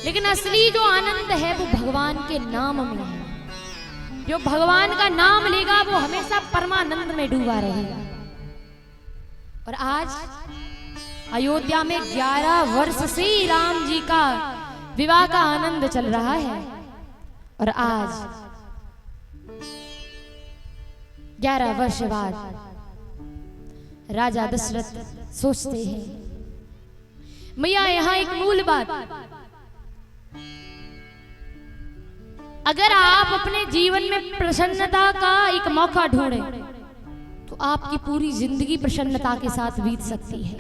लेकिन असली जो आनंद है वो भगवान के नाम में है। जो भगवान का नाम लेगा वो हमेशा परमानंद में डूबा रहेगा। और आज अयोध्या में 11 वर्ष से राम जी का विवाह का आनंद चल रहा है। और आज 11 वर्ष बाद राजा दशरथ सोचते हैं, मैया यहां एक मूल बात, अगर आप अपने जीवन में प्रसन्नता का एक मौका ढूंढें तो आपकी पूरी जिंदगी प्रसन्नता के साथ बीत सकती है।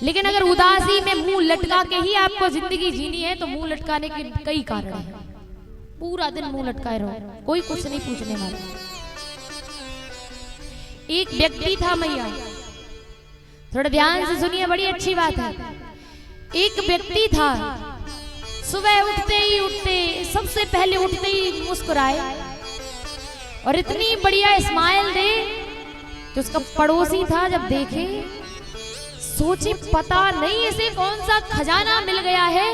लेकिन अगर उदासी में मुंह लटका के ही आपको जिंदगी जीनी है तो मुंह लटकाने के कई कारण हैं। पूरा दिन मुंह लटकाए रहो, कोई कुछ नहीं पूछने वाला। एक व्यक्ति था मैया, थोड़ा ध्यान से सुनिए, बड़ी अच्छी बात है। एक व्यक्ति था, सुबह उठते सबसे पहले उठते ही मुस्कुराए और इतनी बढ़िया स्माइल दे कि उसका पड़ोसी था जब देखे सोचे पता नहीं इसे कौन सा खजाना मिल गया है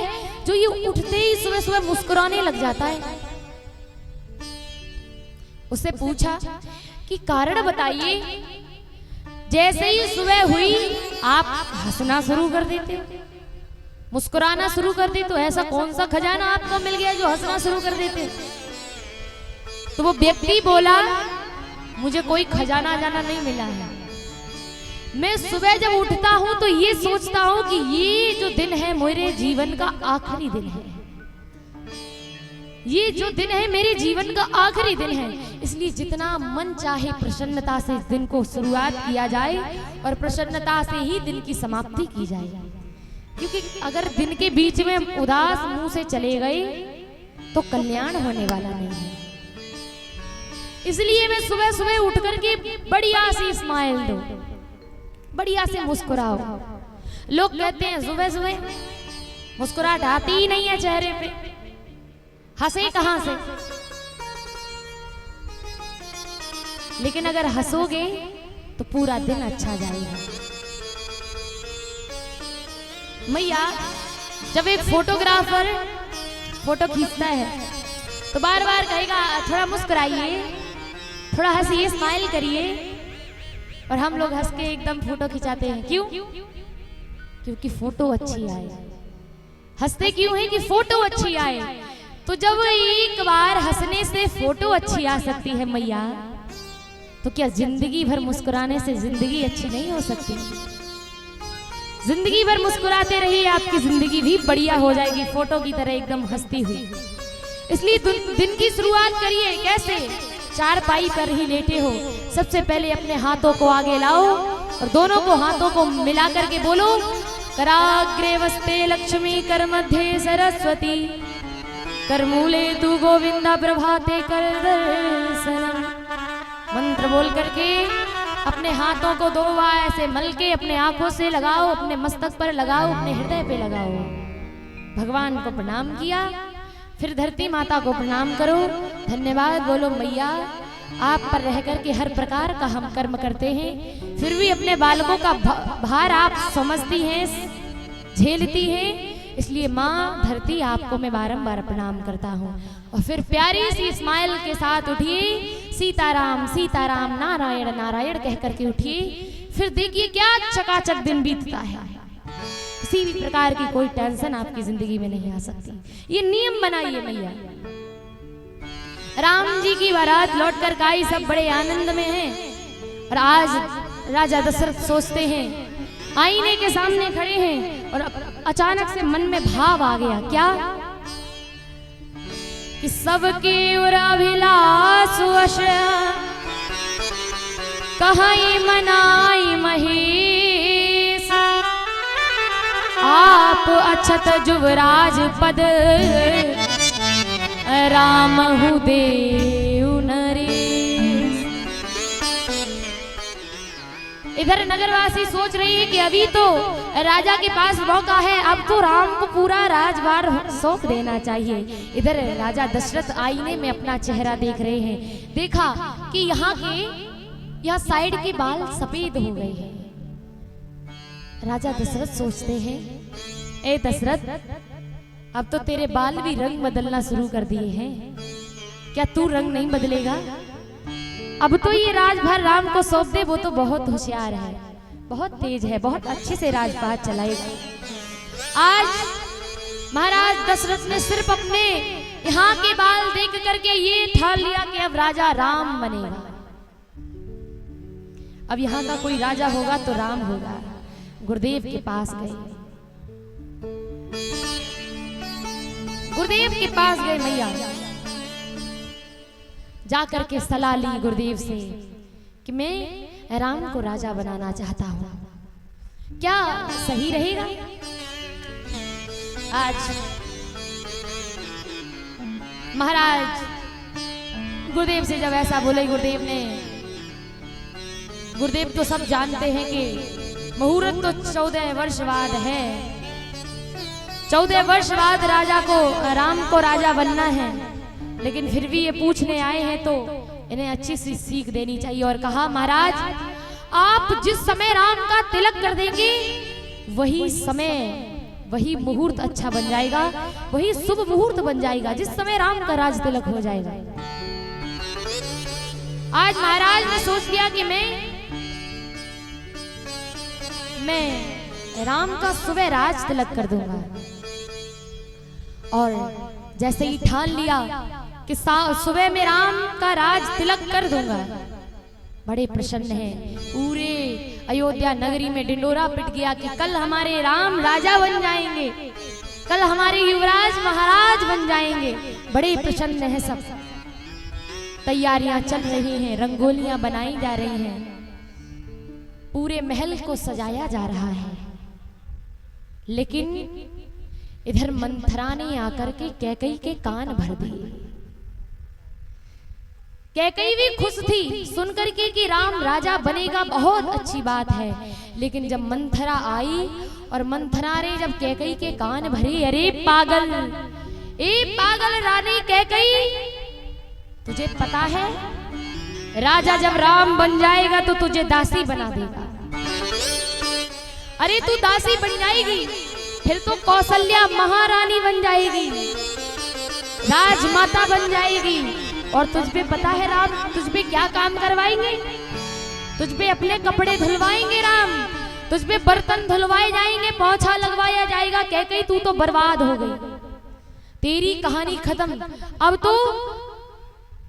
जो ये उठते ही सुबह सुबह मुस्कुराने लग जाता है। उससे पूछा कि कारण बताइए, जैसे ही सुबह हुई आप हंसना शुरू कर देते, मुस्कुराना शुरू कर दे, तो ऐसा कौन सा खजाना आपको मिल गया जो हंसना शुरू कर देते? तो वो व्यक्ति बोला, मुझे कोई खजाना जाना नहीं मिला है। मैं सुबह जब उठता हूं तो ये सोचता हूं कि ये जो दिन है मेरे जीवन का आखिरी दिन है। ये जो दिन है मेरे जीवन का आखिरी दिन है, इसलिए जितना मन चाहे प्रसन्नता से इस दिन को शुरुआत किया जाए और प्रसन्नता से ही दिन की समाप्ति की जाए। क्योंकि अगर दिन के बीच में उदास मुंह से चले गए तो कल्याण होने वाला नहीं है। इसलिए मैं सुबह सुबह उठ करके बढ़िया सी स्माइल दो, बढ़िया से मुस्कुराओ। लोग कहते हैं सुबह सुबह मुस्कुराहट आती ही नहीं है चेहरे पे, हंसे कहां से? लेकिन अगर हंसोगे तो पूरा दिन अच्छा जाएगा। मैया जब एक फोटोग्राफर फोटो खींचता है तो बार बार कहेगा थोड़ा मुस्कुराइए, थोड़ा हंसिए, स्माइल करिए, और हम लोग हंस के एकदम फोटो खिंचाते हैं। क्यों? क्योंकि फोटो अच्छी आए। हंसते क्यों है? कि फोटो अच्छी आए। तो जब एक बार हंसने से फोटो अच्छी आ सकती है मैया, तो क्या जिंदगी भर मुस्कुराने से जिंदगी अच्छी नहीं हो सकती? जिंदगी भर मुस्कुराते रहिए, आपकी जिंदगी भी बढ़िया हो जाएगी, फोटो की तरह एकदम हंसती हुई। इसलिए दिन की शुरुआत करिए कैसे? चारपाई पर ही लेटे हो, सबसे पहले अपने हाथों को आगे लाओ और दोनों को हाथों को मिला करके बोलो, कराग्रे वस्ते लक्ष्मी, कर मध्य सरस्वती, कर मूले तू गोविंदा, प्रभाते कर दर्शनम। मंत्र बोल करके अपने हाथों को 2 बार ऐसे मल के अपने आंखों से लगाओ, अपने मस्तक पर लगाओ, अपने हृदय पे लगाओ। भगवान को प्रणाम किया, फिर धरती माता को प्रणाम करो, धन्यवाद बोलो मैया, आप पर रह करके हर प्रकार का हम कर्म करते हैं, फिर भी अपने बालकों का भार आप समझती हैं, झेलती हैं, इसलिए माँ धरती आपको मैं बारंबार प्रणाम करता हूँ। और फिर प्यारी सी स्माइल के साथ उठिए, सीताराम सीताराम, नारायण नारायण कह करके उठिए। फिर देखिए क्या चकाचक दिन बीतता है। किसी भी प्रकार की कोई टेंशन आपकी जिंदगी में नहीं आ सकती। ये नियम बनाइए मैया। राम जी की बारात लौट कर आई, सब बड़े आनंद में हैं। और आज राजा दशरथ सोचते हैं, आईने के सामने खड़े हैं और अचानक से मन में भाव आ गया। क्या? कि सबके उर अभिलाष वश, कहाई मनाई महेश, आप अछत जुवराज पद, राम हूँ देव नरेश। इधर नगरवासी सोच रही है कि अभी तो राजा के पास मौका है, अब तो राम को पूरा राजभार सौंप देना चाहिए। इधर राजा दशरथ आईने में अपना चेहरा देख रहे हैं। देखा कि यहाँ साइड के बाल सफेद हो गए हैं। राजा दशरथ सोचते हैं, ए दशरथ अब तो तेरे बाल भी रंग बदलना शुरू कर दिए हैं, क्या तू रंग नहीं बदलेगा? अब तो ये राजभर राम को सौंप दे, वो तो बहुत होशियार है, बहुत तेज है, बहुत अच्छे से राजपाट चलाएगा। आज महाराज दशरथ ने सिर्फ अपने यहाँ के बाल देख करके ये ठान लिया कि अब राजा राम बनेगा। अब यहाँ का कोई राजा होगा तो राम होगा। गुरुदेव के पास गए, गुरुदेव के पास गए मैया, जाकर के सलाह ली गुरुदेव से कि मैं राम को राजा बनाना चाहता हूं, क्या सही रहेगा? आज महाराज गुरुदेव से जब ऐसा बोले, गुरुदेव तो सब जानते हैं कि मुहूर्त तो 14 वर्ष बाद है, 14 वर्ष बाद राजा को राम को राजा बनना है, लेकिन फिर भी ये पूछने आए हैं तो इन्हें अच्छी सी सीख देनी चाहिए। और कहा महाराज आप जिस समय राम का तिलक कर देंगे वही समय, वही मुहूर्त अच्छा बन जाएगा, वही शुभ मुहूर्त बन जाएगा जिस समय राम का राज तिलक हो जाएगा। आज महाराज ने सोच लिया कि मैं राम का सुबह राज तिलक कर दूंगा। और जैसे ही ठान लिया कि सुबह में राम का राज तिलक कर दूंगा, बड़े प्रसन्न हैं। पूरे अयोध्या नगरी में डिंडोरा पिट गया कि कल हमारे राम राजा बन जाएंगे, कल हमारे युवराज महाराज बन जाएंगे। बड़े प्रसन्न हैं सब, तैयारियां चल रही हैं, रंगोलियां बनाई जा रही हैं, पूरे महल को सजाया जा रहा है। लेकिन इधर मंथरा ने आकर के कैकई के कान भर दिए। कैकई भी खुश थी सुनकर के कि राम राजा बनेगा, बहुत अच्छी बात है। लेकिन जब मंथरा आई और मंथरा ने जब कैकई के कान भरे, अरे पागल, ए पागल रानी कैकई, तुझे पता है राजा जब राम बन जाएगा तो तुझे दासी बना देगा। अरे तू दासी बन जाएगी, फिर तो कौशल्या महारानी बन जाएगी, राजमाता बन जाएगी। और तुझ पे पता है राम तुझ पे क्या काम करवाएंगे? तुझ पे अपने कपड़े धुलवाएंगे राम, तुझ पे बर्तन धुलवाए जाएंगे, पोछा लगवाया जाएगा। कैकई तू तो बर्बाद हो गई, तेरी कहानी खत्म। अब तो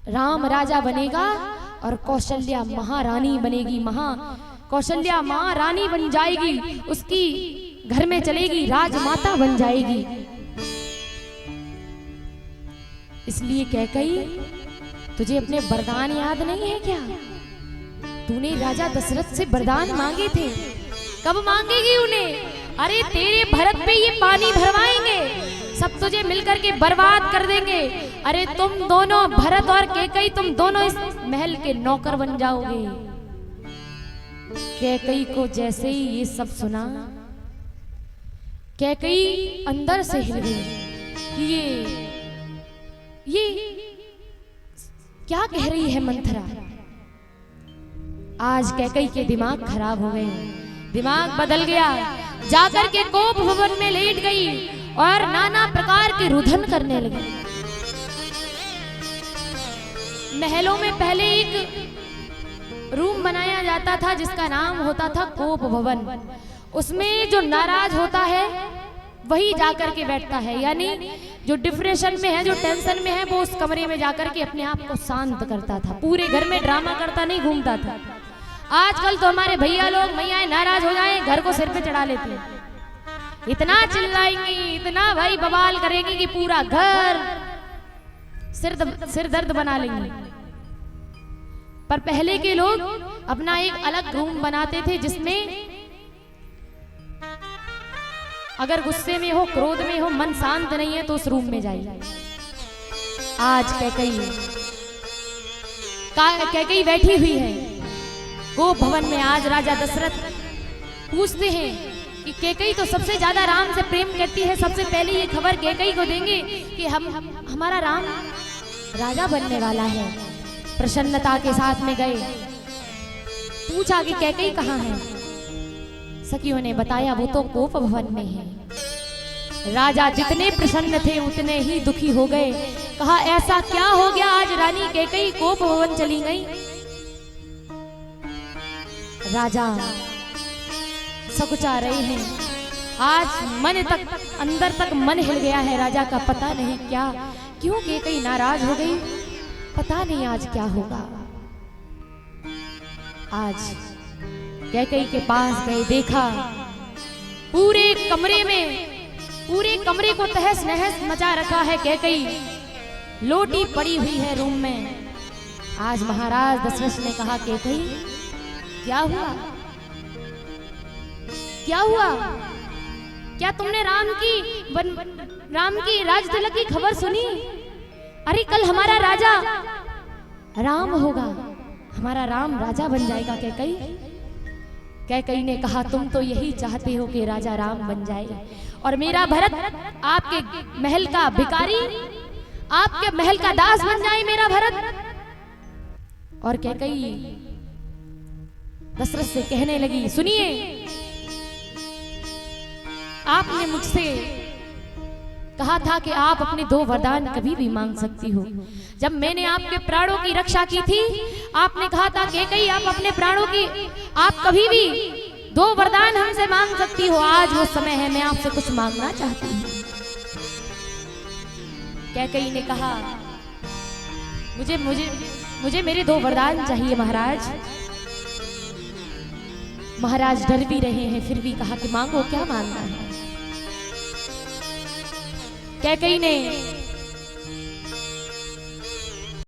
राम राजा बनेगा और कौशल्या महारानी बनेगी, कौशल्या महारानी बन जाएगी, उसकी घर में चलेगी, राजमाता बन जाएगी। इसलिए कैकई तुझे अपने वरदान याद नहीं है क्या? तूने राजा दशरथ से वरदान मांगे थे, कब मांगेगी उन्हें? अरे तेरे भरत पे ये पानी भरवाएंगे, सब तुझे मिलकर के बर्बाद कर देंगे। अरे तुम दोनों, भरत और कैकई, तुम दोनों इस महल के नौकर बन जाओगे। कैकई को जैसे ही ये सब सुना, कैकई अंदर से हिल गई कि ये क्या कह रही है मंथरा। आज कैकई के दिमाग खराब हो गए, दिमाग बदल गया। जाकर के कोप भवन में लेट गई और नाना प्रकार के रुदन करने लगी। महलों में पहले एक रूम बनाया जाता था जिसका नाम होता था कोप भवन। उसमें जो नाराज होता है वही जाकर के बैठता है, यानी जो डिप्रेशन में है, जो टेंशन में है, वो उस कमरे में जाकर के अपने आप को शांत करता था। पूरे घर में ड्रामा करता नहीं घूमता था। आजकल तो हमारे भैया लोग मैया नाराज हो जाए घर को सिर पे चढ़ा लेते हैं, इतना चिल्लाएंगी, इतना भाई बवाल करेंगी कि पूरा घर सिर दर्द बना लेंगे। पर पहले के लोग अपना एक अलग रूम बनाते थे जिसमें अगर गुस्से में हो, क्रोध में हो, मन शांत नहीं है तो उस रूम में जाइए। आज कैकई बैठी हुई है गोप भवन में। आज राजा दशरथ पूछते हैं कि कैकई तो सबसे ज्यादा राम से प्रेम करती है, सबसे पहले ये खबर कैकई को देंगे कि हमारा राम राजा बनने वाला है। प्रसन्नता के साथ में गए, पूछा कि कैकई कहाँ है। सखियों ने बताया वो तो कोप भवन में है। राजा जितने प्रसन्न थे उतने ही दुखी हो गए। कहा ऐसा क्या हो गया आज रानी कैकेयी कोप भवन चली गई। राजा सकुचा रहे हैं, आज मन तक अंदर तक मन हिल गया है राजा का, पता नहीं क्या क्यों कैकेयी नाराज हो गई, पता नहीं आज क्या होगा। आज कैकेयी के पास गए, देखा पूरे कमरे को तहस नहस मचा रखा है कैकेयी, लोटी पड़ी हुई है रूम में। आज महाराज दशरथ ने कहा कैकेयी क्या हुआ, क्या हुआ, क्या तुमने राम की राज तिलक की खबर सुनी? अरे कल हमारा राजा राम होगा, हमारा राम राजा बन जाएगा कैकेयी। कैकेयी ने कहा तुम तो यही चाहते हो कि राजा राम बन जाए और मेरा भरत आपके महल का भिखारी, आपके महल का दास बन जाए मेरा भरत। और कैकेयी दशरथ से कहने लगी सुनिए, आपने मुझसे कहा था कि आप अपने 2 वरदान कभी भी मांग सकती हो। जब मैंने आपके प्राणों की रक्षा की थी आपने कहा था कैकेयी आप अपने प्राणों की आप कभी भी 2 वरदान हमसे मांग सकती हो। आज वो समय है, मैं आपसे कुछ मांगना चाहती हूँ। कैकेयी ने कहा मुझे मेरे 2 वरदान चाहिए महाराज। महाराज डर भी रहे हैं फिर भी कहा कि मांगो, क्या मांगना है। कैकेयी ने